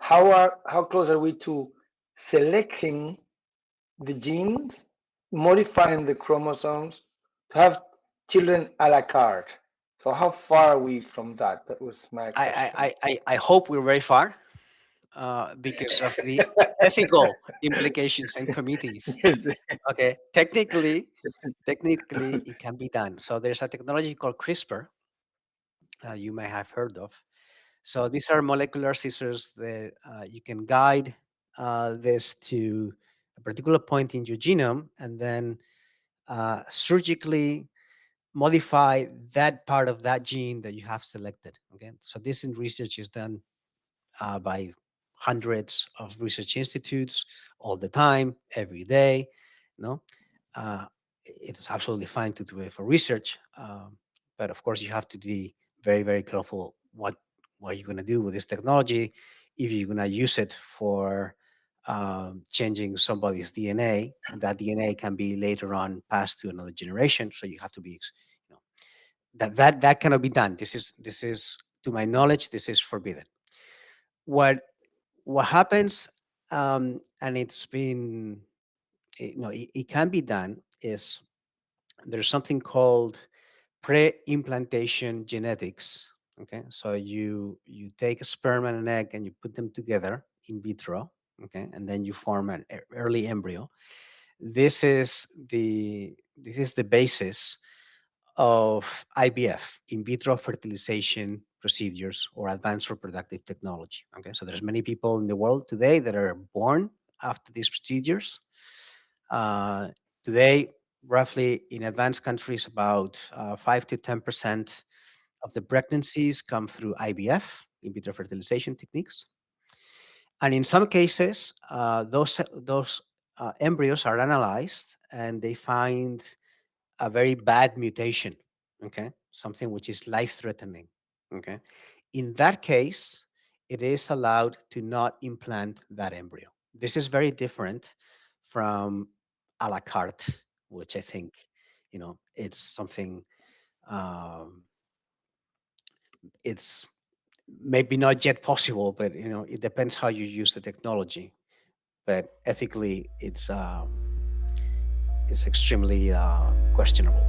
how close are we to selecting the genes, modifying the chromosomes to have children a la carte? So how far are we from that? That was my question. I hope we're very far because of the ethical implications and committees. Yes. Okay, technically, it can be done. So there's a technology called CRISPR, you may have heard of. So these are molecular scissors that you can guide this to a particular point in your genome and then surgically modify that part of that gene that you have selected. Okay, so this in research is done by hundreds of research institutes all the time, every day. You know, it's absolutely fine to do it for research, but of course you have to be very, very careful what you're going to do with this technology. If you're going to use it for changing somebody's DNA, and that DNA can be later on passed to another generation, so you have to be, you know, that cannot be done. This is to my knowledge, this is forbidden. What what happens, and it's been, it can be done, is there's something called pre-implantation genetics. Okay, so you take a sperm and an egg and you put them together in vitro. Okay, and then you form an early embryo. This is the basis of IVF, in vitro fertilization procedures, or advanced reproductive technology. Okay, so there's many people in the world today that are born after these procedures. Uh, Today, roughly in advanced countries, about 5 to 10% of the pregnancies come through IVF, in vitro fertilization techniques. And in some cases, those embryos are analyzed and they find a very bad mutation, okay, something which is life threatening. Okay, in that case, it is allowed to not implant that embryo. This is very different from a la carte, which I think, it's something, um, it's maybe not yet possible, but it depends how you use the technology. But ethically, it's extremely questionable.